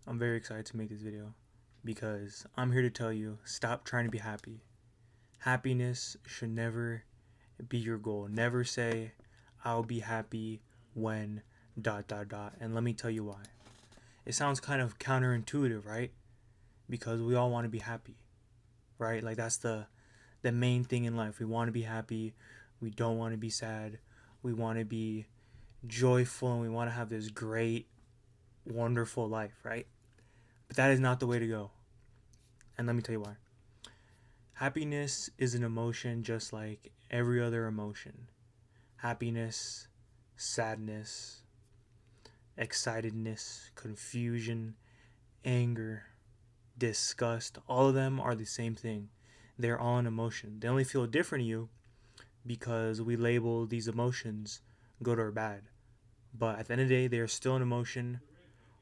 I'm very excited to make this video because I'm here to tell you stop trying to be happy. Happiness should never be your goal. Never say, I'll be happy when dot dot dot. And let me tell you why. It sounds kind of counterintuitive, right? Because we all want to be happy, right? Like that's the main thing in life. We want to be happy. We don't want to be sad. We want to be joyful and we want to have this great, wonderful life, right? But that is not the way to go. And let me tell you why. Happiness is an emotion just like every other emotion. Happiness, sadness, excitedness, confusion, anger, disgust, all of them are the same thing. They're all an emotion. They only feel different to you because we label these emotions good or bad. But at the end of the day, they are still an emotion.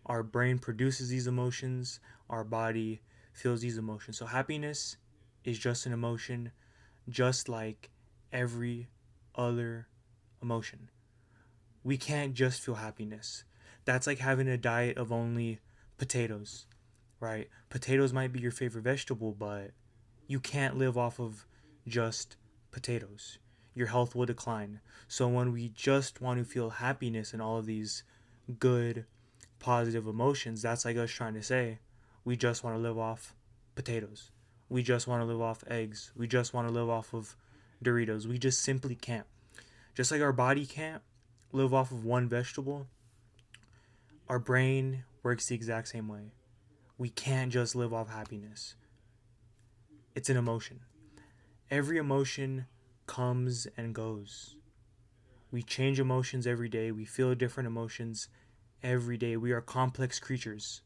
Our brain produces these emotions, our body feels these emotions. So happiness is just an emotion, just like every other emotion. We can't just feel happiness. That's like having a diet of only potatoes, right? Potatoes might be your favorite vegetable, but you can't live off of just potatoes. Your health will decline. So when we just want to feel happiness and all of these good, positive emotions, that's like us trying to say, we just want to live off potatoes. We just want to live off eggs. We just want to live off of Doritos. We just simply can't. Just like our body can't live off of one vegetable, our brain works the exact same way. We can't just live off happiness. It's an emotion. Every emotion comes and goes. We change emotions every day. We feel different emotions every day. We are complex creatures.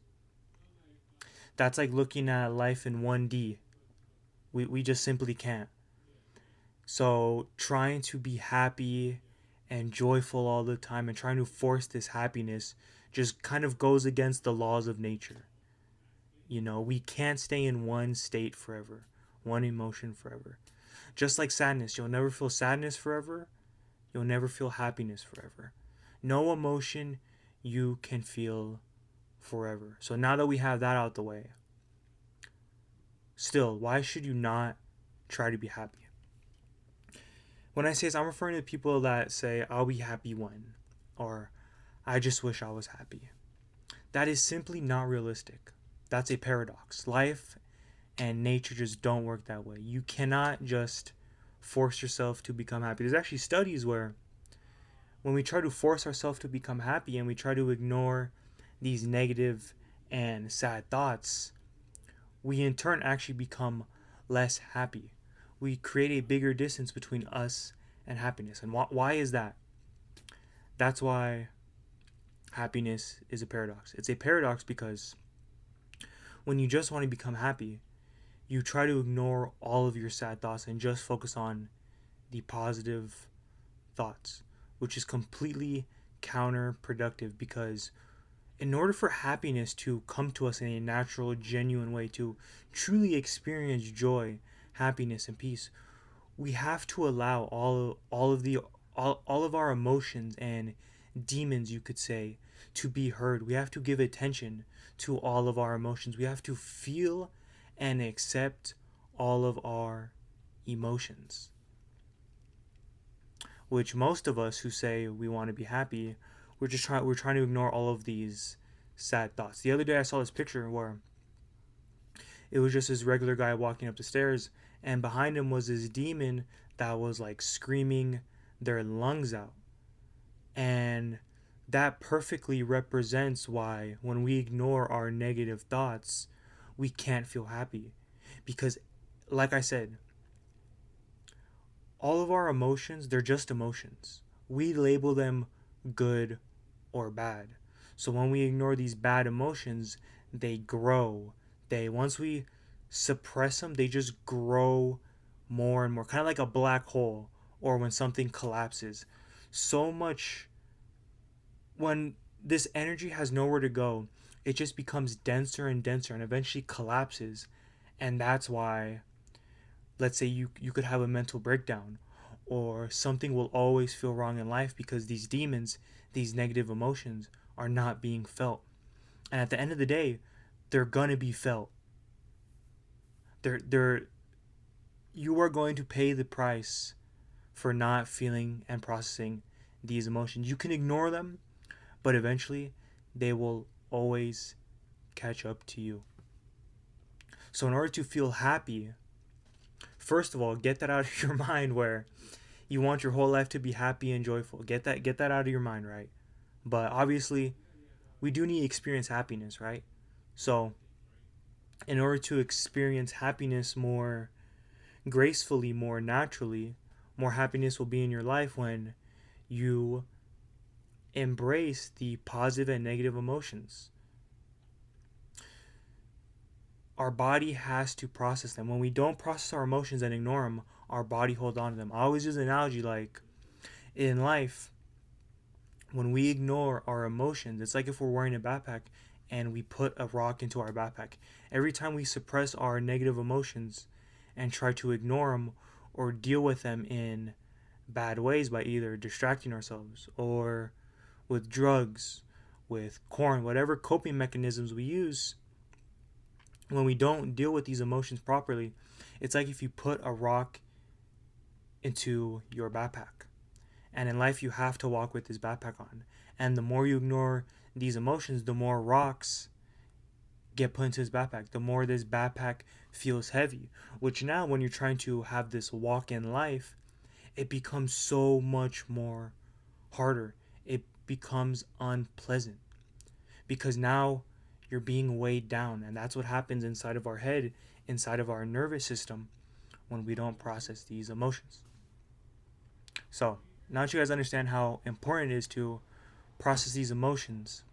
That's like looking at life in 1D. We just simply can't. So trying to be happy and joyful all the time and trying to force this happiness just kind of goes against the laws of nature. We can't stay in one state forever, one emotion forever. Just like sadness, you'll never feel sadness forever, you'll never feel happiness forever. No emotion you can feel forever. So now that we have that out the way, still, why should you not try to be happy? When I say this, I'm referring to people that say, I'll be happy when, or I just wish I was happy. That is simply not realistic. That's a paradox. Life and nature just don't work that way. You cannot just force yourself to become happy. There's actually studies where when we try to force ourselves to become happy and we try to ignore these negative and sad thoughts, we in turn actually become less happy. We create a bigger distance between us and happiness. And why is that? That's why happiness is a paradox. It's a paradox because when you just want to become happy, you try to ignore all of your sad thoughts and just focus on the positive thoughts, which is completely counterproductive because in order for happiness to come to us in a natural, genuine way, to truly experience joy, happiness, and peace, we have to allow all of our emotions and demons, you could say, to be heard. We have to give attention to all of our emotions. We have to feel and accept all of our emotions, which most of us who say we want to be happy, we're trying to ignore all of these sad thoughts. The other day I saw this picture where it was just this regular guy walking up the stairs and behind him was this demon that was like screaming their lungs out. And that perfectly represents why when we ignore our negative thoughts, we can't feel happy. Because like I said, all of our emotions, they're just emotions. We label them good or bad. So when we ignore these bad emotions, they grow. They once we suppress them, they just grow more and more, kind of like a black hole or when something collapses. So much when this energy has nowhere to go, it just becomes denser and denser and eventually collapses. And that's why, let's say you could have a mental breakdown or something will always feel wrong in life because these demons, these negative emotions are not being felt. And at the end of the day, they're gonna be felt. They're you are going to pay the price for not feeling and processing these emotions. You can ignore them, but eventually they will always catch up to you. So in order to feel happy, first of all, get that out of your mind where you want your whole life to be happy and joyful. Get that out of your mind, right? But obviously, we do need to experience happiness, right? So, in order to experience happiness more gracefully, more naturally, more happiness will be in your life when you embrace the positive and negative emotions. Our body has to process them. When we don't process our emotions and ignore them, our body holds on to them. I always use an analogy like in life, when we ignore our emotions, it's like if we're wearing a backpack and we put a rock into our backpack. Every time we suppress our negative emotions and try to ignore them or deal with them in bad ways by either distracting ourselves or with drugs, with corn, whatever coping mechanisms we use, when we don't deal with these emotions properly, it's like if you put a rock into your backpack. And in life, you have to walk with this backpack on. And the more you ignore these emotions, the more rocks get put into this backpack, the more this backpack feels heavy. Which now, when you're trying to have this walk in life, it becomes so much more harder. It becomes unpleasant because now you're being weighed down. And that's what happens inside of our head, inside of our nervous system when we don't process these emotions. So, now that you guys understand how important it is to process these emotions,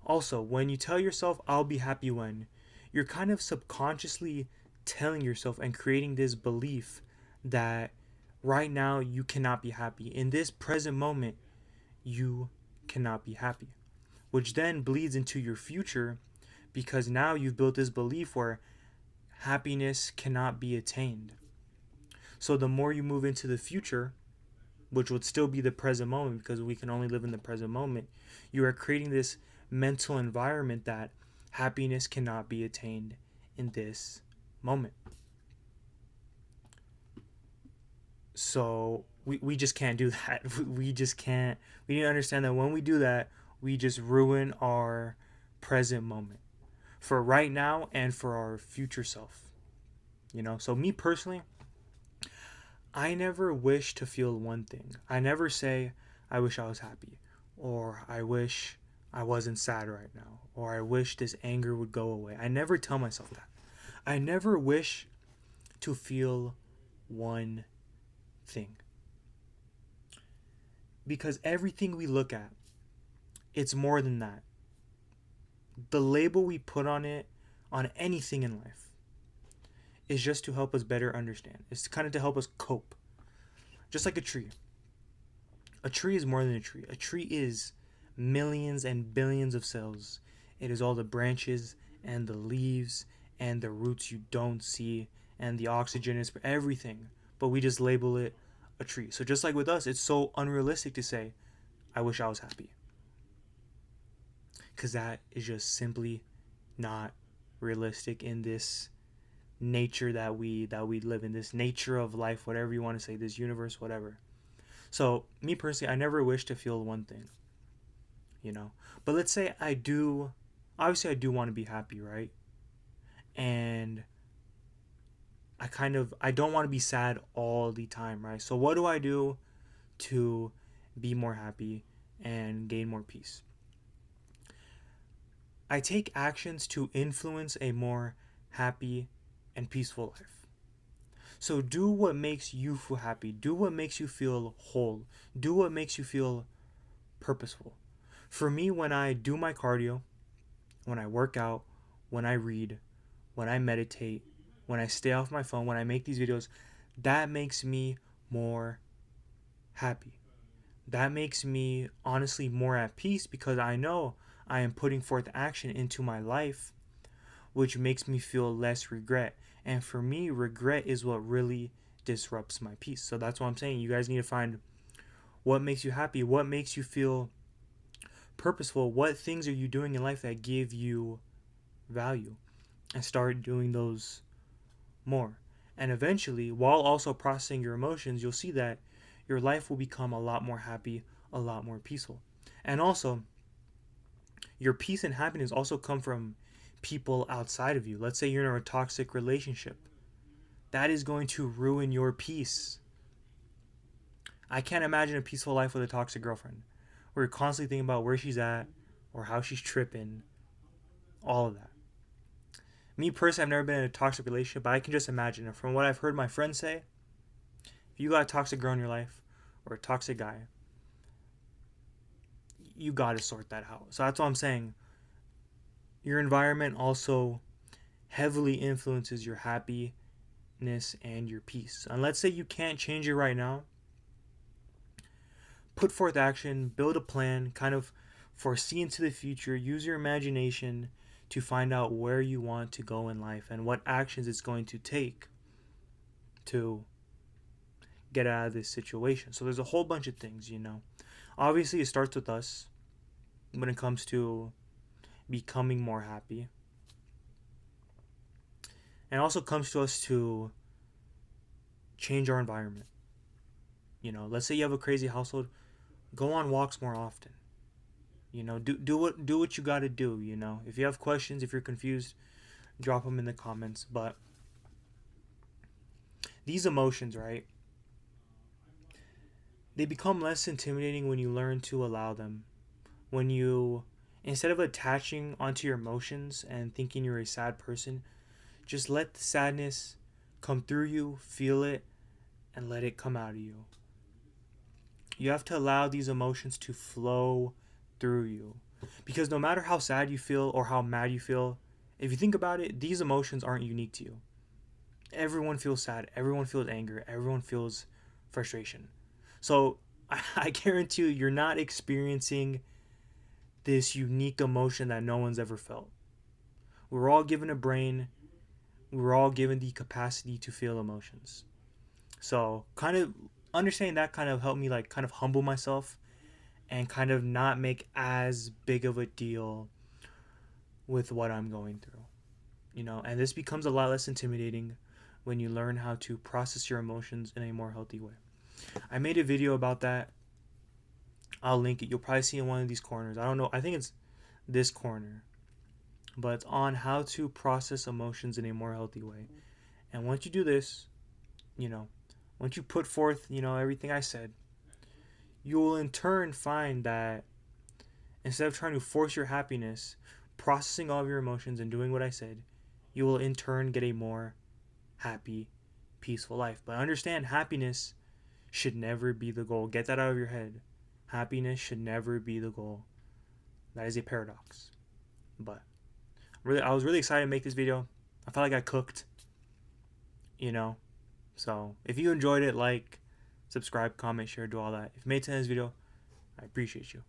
also, when you tell yourself, I'll be happy when, you're kind of subconsciously telling yourself and creating this belief that right now you cannot be happy. In this present moment, you cannot be happy, which then bleeds into your future because now you've built this belief where happiness cannot be attained. So the more you move into the future, which would still be the present moment because we can only live in the present moment, you are creating this mental environment that happiness cannot be attained in this moment. So we just can't do that. We just can't. We need to understand that when we do that, we just ruin our present moment for right now and for our future self. So me personally, I never wish to feel one thing. I never say, I wish I was happy, or I wish I wasn't sad right now, or I wish this anger would go away. I never tell myself that. I never wish to feel one thing. Because everything we look at, it's more than that. The label we put on it, on anything in life, is just to help us better understand. It's kind of to help us cope. Just like a tree. A tree is more than a tree. A tree is millions and billions of cells. It is all the branches and the leaves and the roots you don't see and the oxygen is for everything. But we just label it a tree. So just like with us, it's so unrealistic to say, I wish I was happy. Because that is just simply not realistic in this nature that we live in, this nature of life, whatever you want to say, this universe, whatever. So me personally, I never wish to feel one thing, but let's say I do. Obviously I do want to be happy, right? And I don't want to be sad all the time, right? So what do I do to be more happy and gain more peace? I take actions to influence a more happy and peaceful life. So do what makes you feel happy. Do what makes you feel whole. Do what makes you feel purposeful. For me, when I do my cardio, when I work out, when I read, when I meditate, when I stay off my phone, when I make these videos, that makes me more happy. That makes me honestly more at peace because I know I am putting forth action into my life, which makes me feel less regret. And for me, regret is what really disrupts my peace. So that's what I'm saying. You guys need to find what makes you happy, what makes you feel purposeful, what things are you doing in life that give you value and start doing those more. And eventually, while also processing your emotions, you'll see that your life will become a lot more happy, a lot more peaceful. And also, your peace and happiness also come from people outside of you. Let's say you're in a toxic relationship. That is going to ruin your peace. I can't imagine a peaceful life with a toxic girlfriend where you're constantly thinking about where she's at or how she's tripping, all of that. Me personally, I've never been in a toxic relationship, but I can just imagine. From what I've heard my friends say, if you got a toxic girl in your life or a toxic guy, you got to sort that out. So that's what I'm saying. Your environment also heavily influences your happiness and your peace. And let's say you can't change it right now, put forth action, build a plan, kind of foresee into the future, use your imagination to find out where you want to go in life and what actions it's going to take to get out of this situation. So there's a whole bunch of things, you know. Obviously, it starts with us when it comes to becoming more happy. And it also comes to us to change our environment. You know, let's say you have a crazy household, go on walks more often. You know, do what you got to do, you know. If you have questions, if you're confused, drop them in the comments. But these emotions, right? They become less intimidating when you learn to allow them. When you, instead of attaching onto your emotions and thinking you're a sad person, just let the sadness come through you, feel it, and let it come out of you. You have to allow these emotions to flow through you. Because no matter how sad you feel or how mad you feel, if you think about it, these emotions aren't unique to you. Everyone feels sad, everyone feels anger, everyone feels frustration. So I guarantee you, you're not experiencing this unique emotion that no one's ever felt. We're all given a brain, we're all given the capacity to feel emotions. So, kind of understanding that kind of helped me, like, kind of humble myself and kind of not make as big of a deal with what I'm going through. You know, and this becomes a lot less intimidating when you learn how to process your emotions in a more healthy way. I made a video about that. I'll link it. You'll probably see in one of these corners. I don't know. I think it's this corner. But it's on how to process emotions in a more healthy way. And once you do this, you know, once you put forth, you know, everything I said, you will in turn find that instead of trying to force your happiness, processing all of your emotions and doing what I said, you will in turn get a more happy, peaceful life. But understand, happiness should never be the goal. Get that out of your head. Happiness should never be the goal. That is a paradox. But I was really excited to make this video. I felt like I cooked, you know. So if you enjoyed it, like, subscribe, comment, share, do all that. If you made it to this video, I appreciate you.